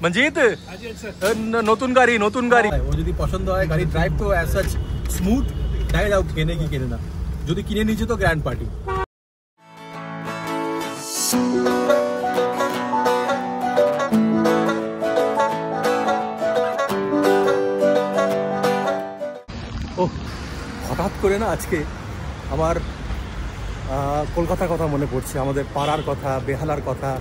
मंजीत নতুন গাড়ি ও যদি পছন্দ হয় গাড়ি ড্রাইভ তো অ্যাজ সাচ স্মুথ দেখা যাও কিনে কি কিনে না যদি কিনে নিয়েছে তো গ্র্যান্ড পার্টি। ও হঠাৎ করে না আজকে আমার কলকাতার কথা মনে পড়ছে, আমাদের পাড়ার কথা, বেহালার কথা।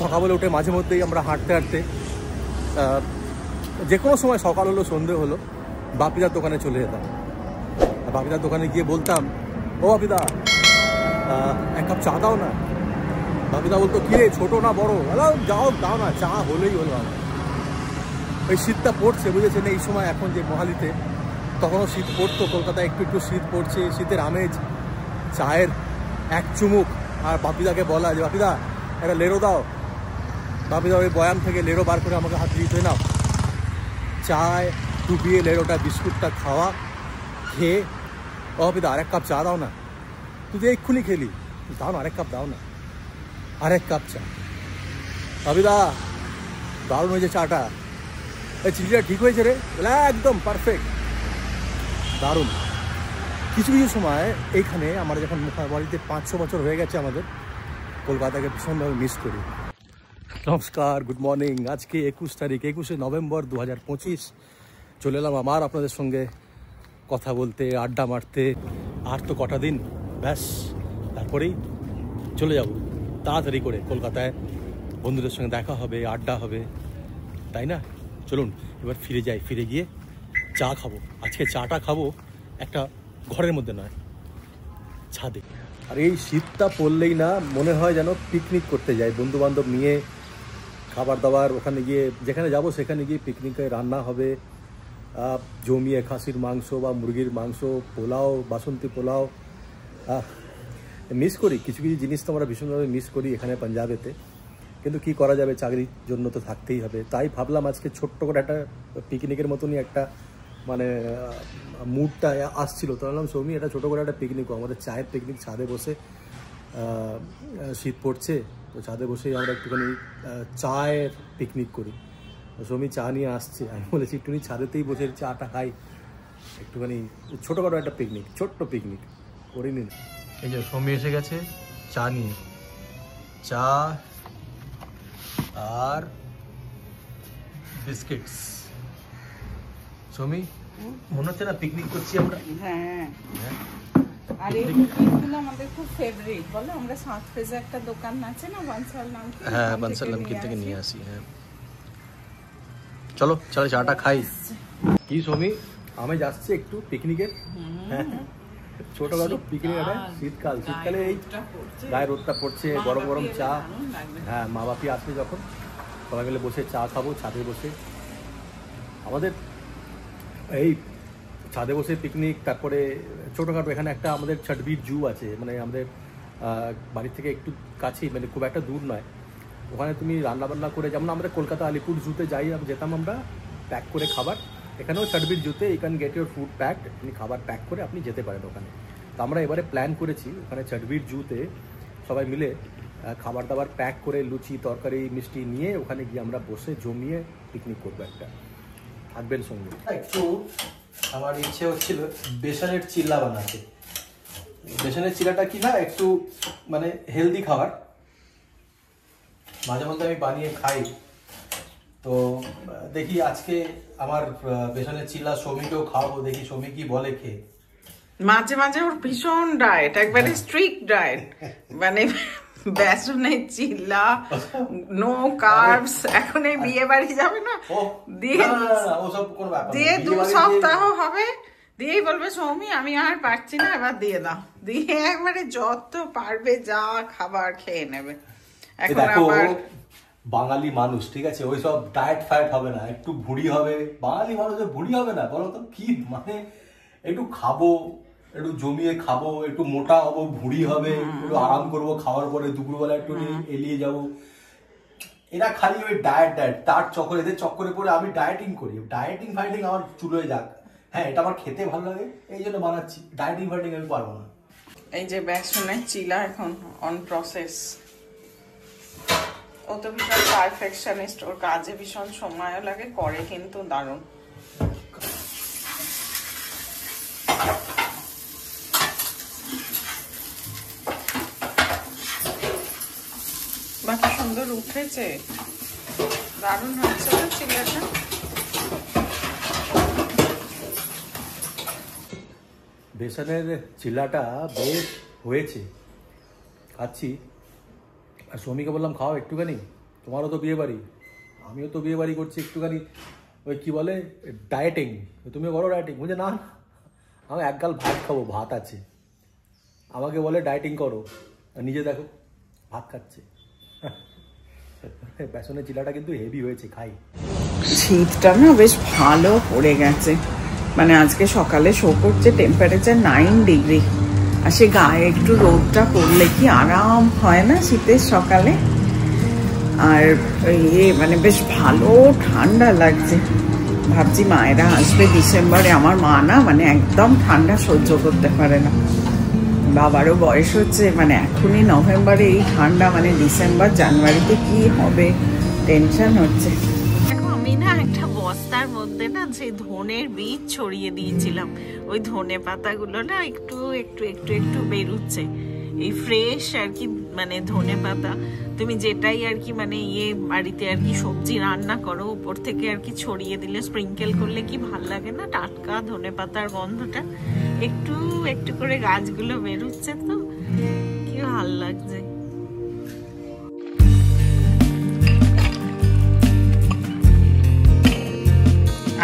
সকালবেলা উঠে মাঝে মধ্যেই আমরা হাঁটতে হাঁটতে যে কোনো সময় সকাল হলো সন্ধে হলো বাপিদার দোকানে চলে যেতাম। বাপিদার দোকানে গিয়ে বলতাম, ও বাপিদা এক কাপ চা দাও না। বাপিদা বলতো কি রে ছোটো না বড়ো? যাও দাও না, চা হলেই হলো। আমার ওই শীতটা পড়ছে বুঝেছেন এই সময়, এখন যে মহালিতে তখনও শীত পড়তো, কলকাতায় একটু একটু শীত পড়ছে, শীতের আমেজ, চায়ের এক চুমুক। আর বাপিদাকে বলা যে বাপিদা একটা লেরো দাও। বাপিদা ওই বয়াম থেকে লেরো বার করে আমাকে হাত দিতে নাও, চায় ডুবিয়ে লেরোটা বিস্কুটটা খাওয়া খেয়ে, ও বাপিদা আরেক কাপ চা দাও না, তুই যে এক্ষুনি খেলি, দাও না আরেক কাপ, দাও না আরেক কাপ চা। বাপিদা দারুণ হয়েছে চাটা, এই চিঠিটা ঠিক হয়েছে রে, বলে একদম পারফেক্ট, দারুণ। কিছু কিছু সময় এইখানে আমরা যখন বাড়িতে 5-6 বছর হয়ে গেছে আমাদের, কলকাতাকে ভীষণভাবে মিস করি। নমস্কার, গুড মর্নিং। আজকে 21 তারিখ, 21শে নভেম্বর 2025। চলে এলাম আমার আপনাদের সঙ্গে কথা বলতে, আড্ডা মারতে। আর তো কটা দিন, ব্যাস তারপরেই চলে যাব তাড়াতাড়ি করে কলকাতায়, বন্ধুদের সঙ্গে দেখা হবে, আড্ডা হবে, তাই না? চলুন এবার ফিরে যাই, ফিরে গিয়ে চা খাবো। আজকে চাটা খাবো একটা ঘরের মধ্যে নয়, ছাদে। আর এই শীতটা পড়লেই না মনে হয় যেন পিকনিক করতে যাই, বন্ধু বান্ধব নিয়ে, খাবার দাবার ওখানে গিয়ে যেখানে যাব সেখানে গিয়ে পিকনিকে রান্না হবে, জমিয়ে খাসির মাংস বা মুরগির মাংস, পোলাও, বাসন্তী পোলাও। মিস করি কিছু কিছু জিনিস, তো আমরা ভীষণভাবে মিস করি এখানে পাঞ্জাবেতে, কিন্তু কি করা যাবে, চাকরির জন্য তো থাকতেই হবে। তাই ভাবলাম আজকে ছোট্ট করে একটা পিকনিকের মতনই একটা মানে মুডটা আসছিল, তো ভাবলাম সৌমি এটা ছোটো করে একটা পিকনিকও, আমাদের চায়ের পিকনিক, ছাদে বসে, শীত পড়ছে তো ছাদে বসেই আমরা একটুখানি চায়ের পিকনিক করি। সৌমি চা নিয়ে আসছে, আমি বলেছি একটুখানি ছাদেতেই বসে চাটা খাই, একটুখানি ছোটোখাটো একটা পিকনিক, ছোট্ট পিকনিক করি নিন। এই যে সৌমি এসে গেছে চা নিয়ে, চা আর বিস্কিটস। সৌমি মনে হচ্ছে না পিকনিক করছি আমরা? হ্যাঁ, আর এই কুকিজগুলো আমাদের খুব ফেভারিট, বলো আমরা সাউথ ফেজে একটা দোকান আছে না, বানসাল নাম, হ্যাঁ বানসাল নাম থেকে নিয়ে আসি। হ্যাঁ চলো চলো চাটা খাই। কি সৌমি আমি যাচ্ছি একটু পিকনিকে, ছোটখাটো পিকনিক, একটা শীতকাল, শীতকালে এই গায়ে রোদটা পড়ছে, গরম গরম চা। হ্যাঁ মা বাপি আসবে যখন, সবাই মিলে বসে চা খাবো ছাদে বসে। আমাদের এই ছাদে বসে পিকনিক, তারপরে ছোটোখাটো এখানে একটা আমাদের ছটবীর জু আছে, মানে আমাদের বাড়ি থেকে একটু কাছেই, মানে খুব একটা দূর নয়। ওখানে তুমি রান্নাবান্না করে, যেমন আমরা কলকাতা আলিপুর জুতে যাই, যেতাম আমরা প্যাক করে খাবার, এখানেও ছটবীর জুতে you can get your food packed, আপনি খাবার প্যাক করে আপনি যেতে পারেন ওখানে। তো আমরা এবারে প্ল্যান করেছি ওখানে ছটবীর জুতে সবাই মিলে খাবার দাবার প্যাক করে, লুচি তরকারি মিষ্টি নিয়ে ওখানে গিয়ে আমরা বসে জমিয়ে পিকনিক করবো একটা। থাকবেন সঙ্গে। একটু আমার ইচ্ছে হচ্ছিল বেসনের চিল্লা বানাতে। বেসনের চিল্লাটা কি না একটু মানে হেলদি খাবার, মাঝে মধ্যে আমি বানিয়ে খাই। তো দেখি আজকে আমার বেসনের চিল্লা সৌমিকেও খাওয়াবো, দেখি সৌমি কি বলে খেয়ে। মাঝে মাঝে ওর ভীষণ ডায়েট, একবারে স্ট্রিক্ট ডায়েট, মানে বেসনের চিল্লা, নো কার্বস। এখন এই বিয়ে বাড়ি যাবে না, দিয়ে 2 সপ্তাহ হবে, দিয়েই বলবে সৌমি আমি আর পারছি না, এবার দিয়ে দাও, দিয়ে একবারে যত পারবে যা খাবার খেয়ে নেবে। এখন আবার বাঙালি মানুষ, ঠিক আছে, ওই সব ডায়েট ফায়েট হবে না, একটু ভুঁড়ি হবে। বাঙালি মানুষের ভুঁড়ি হবে না বলো তো, কি মানে একটু খাবো, একটু জমিয়ে খাবো, একটু মোটা হবো, ভুঁড়ি হবে, একটু আরাম করবো, খাওয়ার পরে দুপুরবেলা একটু এলিয়ে যাবো। এরা খালি ওই ডায়েট, তার চক্করে, এদের চক্করে পড়ে আমি ডায়েটিং করি। ডায়েটিং ফাইটিং আমার চুলোয় যাক, হ্যাঁ এটা আমার খেতে ভালো লাগে এই জন্য বানাচ্ছি, ডায়েটিং ফাইটিং আমি পারবো না। এই যে বেসনের চিলা এখন অন প্রসেস, ও তো ভীষণ পারফেকশনিস্ট, ওর কাজে ভীষণ সময়ও লাগে, করে কিন্তু দারুণ। বাকি সুন্দর উঠেছে, দারুণ হচ্ছে তো চিলাটা। বেসনের চিলাটা বেশ হয়েছে, খাচ্ছি। আর সৌমিকে বললাম খাও একটুখানি, তোমারও তো বিয়ে বাড়ি, আমিও তো বিয়ে বাড়ি করছি, একটুখানি ওই কী বলে ডায়েটিং, তুমিও করো ডায়েটিং। বলছে না আমি এক গাল ভাত খাবো, ভাত আছে। আমাকে বলে ডায়েটিং করো, আর নিজে দেখো ভাত খাচ্ছে। বেসনের চিলাটা কিন্তু হেভি হয়েছে, খাই। শীতটা না বেশ ভালো পড়ে গেছে, মানে আজকে সকালে শো করছে টেম্পারেচার 9 ডিগ্রি। আর সে গায়ে একটু রোদটা পড়লে কি আরাম হয় না শীতের সকালে। আর মানে বেশ ভালো ঠান্ডা লাগছে। ভাবছি মায়েরা আসবে ডিসেম্বরে, আমার মা না মানে একদম ঠান্ডা সহ্য করতে পারে না। বাবারও বয়স হচ্ছে, মানে এখনই নভেম্বরে এই ঠান্ডা, মানে ডিসেম্বর জানুয়ারিতে কি হবে টেনশন হচ্ছে। দেখো আমি না একটা বস্তার মধ্যে না সেই ধনের বীজ ছড়িয়ে দিয়েছিলাম, ওই ধনে পাতাগুলো না একটু একটু একটু একটু বেরোচ্ছে। এই ফ্রেশ আর কি মানে ধনে পাতা, তুমি যেটাই আর কি মানে বাড়িতে আর কি সবজি রান্না করো উপর থেকে আর কি ছড়িয়ে দিলে, স্প্রিঙ্কেল করলে কি ভাল লাগে না টাটকা ধনে পাতার গন্ধটা। একটু একটু করে গাছগুলো বেরোচ্ছে, তো কি ভাল লাগছে।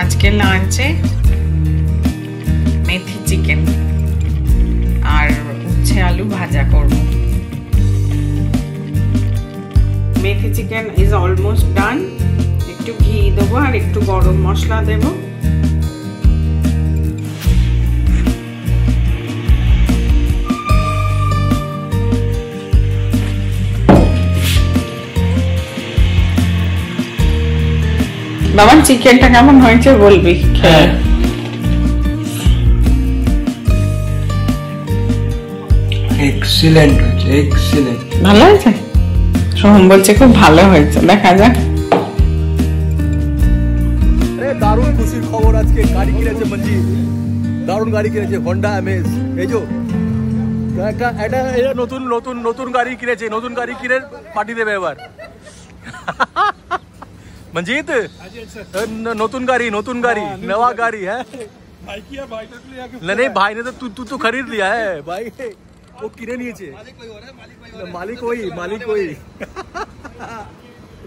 আজকে লাঞ্চে মেথি চিকেন আর উচ্ছে আলু ভাজা করব। মেথি চিকেন ইজ অলমোস্ট ডান। একটু ঘি দেবো আর একটু গরম মশলা দেবো। বাবা চিকেনটা কেমন হয়েছে বলবি। এক্সিলেন্ট হয়েছে, এক্সিলেন্ট। ভালো হয়েছে, সোহম বলছে খুব ভালো হয়েছে, দেখা যাক। দারুণ খুশির খবর, আজকে গাড়ি কিনেছে মঞ্জিত, দারুণ গাড়ি কিনেছে, হন্ডা অ্যামেজ। এই যে এটা নতুন নতুন নতুন গাড়ি কিনেছে, নতুন গাড়ি কিনে পার্টি দেবে এবার। मंजीत नतून गाड़ी नवा गाड़ी है नहीं भाई ने तो तू खरीद लिया है भाई, वो किने নিয়েছে मालिक वही।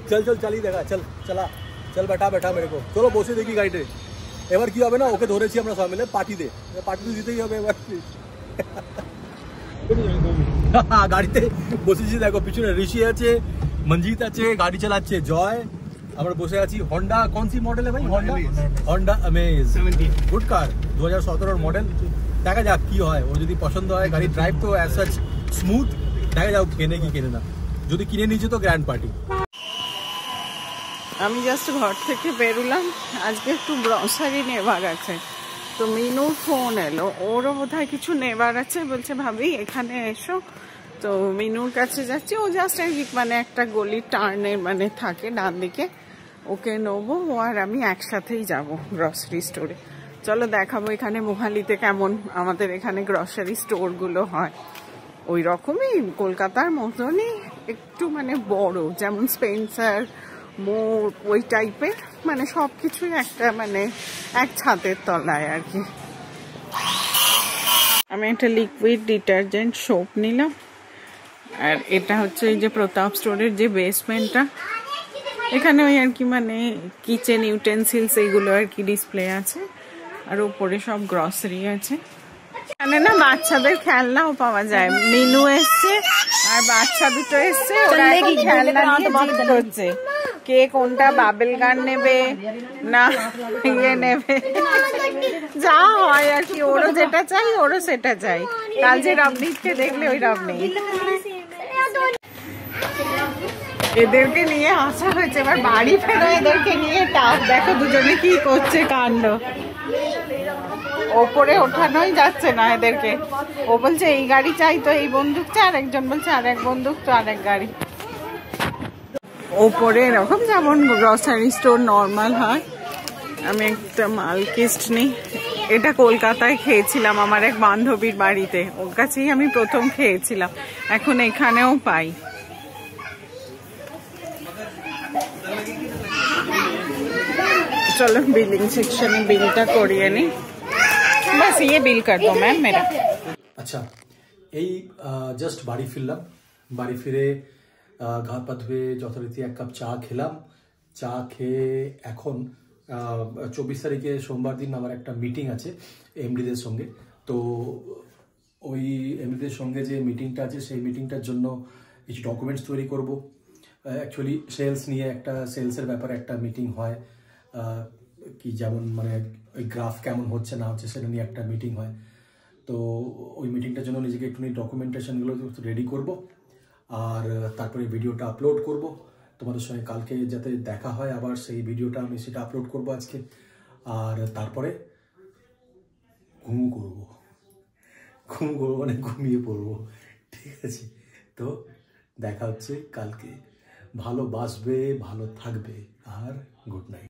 चल চালিয়ে দেখা, চল बैठा मेरे को, चलो বসে দেখি গাড়িতে। এবার কি হবে না, ওকে ধরেছি আমরা সবাই মিলে পার্টি তো দিতেই হবে এবার। গাড়িতে বসেছি, দেখো পিছনে ঋষি আছে, মঞ্জিত আছে, গাড়ি চালাচ্ছে জয়, আমরা বসে আছি। হন্ডা কোন সি মডেল है भाई? হন্ডা अमेज গুড কার, 2017 মডেল। দেখা যাক কি হয়, ও যদি পছন্দ হয় গাড়ি ড্রাইভ তো অ্যাজ সাচ স্মুথ, দেখা যাক কেনে কি কেনে না। যদি কিনে নিয়েছে তো গ্র্যান্ড পার্টি। আমি জাস্ট ঘর থেকে বেরোলাম, আজকে একটু গ্রসারি নেবার আছে, তো মিনুর ফোন এলো, ওরও বোধহয় কিছু নেবার আছে, বলছে ভাবি এখানে এসো। তো মিনুর কাছে যাচ্ছি, ও জাস্ট মানে একটা গলির টার্নে মানে থাকে ডান দিকে, ওকে নেবো, ও আর আমি একসাথেই যাব গ্রসারি স্টোরে। চলো দেখাবো এখানে মোহালিতে কেমন আমাদের এখানে গ্রসারি স্টোরগুলো হয়। ওই রকমই কলকাতার মতনই, একটু মানে বড়, যেমন স্পেন্সার মোর ওই টাইপের, মানে সব কিছুই একটা মানে এক ছাদের তলায় আর কি। আমি একটা লিকুইড ডিটারজেন্ট সোপ নিলাম, আর এটা হচ্ছে এই যে প্রতাপ স্টোরের যে বেসমেন্টটা, এখানে ওই আর কি মানে কিচেন ইউটেন্সিলস এইগুলো আর কি ডিসপ্লে আছে, আর উপরে সব গ্রসারি আছে। এখানে না বাচ্চাদের খেলনাও পাওয়া যায়, মিনু এসছে আর বাচ্চা দুটো এসছে, ওরা কি খেলনা নিয়ে জিদ করছে, কে কোনটা বাবেল গান নেবে না ইয়ে নেবে, যা হয় আর কি, ওরও যেটা চাই ওরও সেটা চাই। কাল যে রবনীতকে দেখলে ওই রবনীত, এদেরকে নিয়ে আসা হয়েছে, এবার বাড়ি ফেরো এদেরকে নিয়ে টাপ। দেখো দুজনে কি করছে কাণ্ড, ওপরে ওঠানোই যাচ্ছে না এদেরকে। ও বলছে এই গাড়ি চাই, তো এই বন্দুক চাই, আর একজন বলছে আর এক বন্দুক, তো আরেক গাড়ি। ওপরে এরকম যেমন গ্রসারি স্টোর নর্মাল হয়। আমি একটা মালকিস্ট নিই। এটা কলকাতায় খেয়েছিলাম আমার এক বান্ধবীর বাড়িতে, ওর কাছেই আমি প্রথম খেয়েছিলাম, এখন এখানেও পাই। चलो बिलिंग सेक्शन में बिलটা করিয়ে নি। बस ये बिल कर दो मैम मेरा। আচ্ছা, এই জাস্ট বাড়ি ফিরলাম। বাড়ি ফিরে ঘাট পা ধুয়ে যথারীতি এক কাপ চা খেলাম। চা খেয়ে এখন 24 তারিখে সোমবার দিন আমার একটা মিটিং আছে এমডিদের সঙ্গে। তো ওই এমডিদের সঙ্গে যে মিটিংটা আছে সেই মিটিংটার জন্য কিছু ডকুমেন্টস তৈরি করব। অ্যাকচুয়ালি সেলস নিয়ে একটা সেলসের ব্যাপারে একটা মিটিং হয়, কি যেমন মানে ওই গ্রাফ কেমন হচ্ছে না হচ্ছে সেটা নিয়ে একটা মিটিং হয়। তো ওই মিটিংটার জন্য নিজেকে একটুখানি ডকুমেন্টেশনগুলো রেডি করব, আর তারপরে ভিডিওটা আপলোড করব তোমাদের সঙ্গে। কালকে যাতে দেখা হয় আবার সেই ভিডিওটা আমি সেটা আপলোড করব আজকে, আর তারপরে করবো মানে ঘুমিয়ে পড়বো। ঠিক আছে, তো দেখা হচ্ছে কালকে। ভালো বাসবে, ভালো থাকবে, আর গুড নাইট।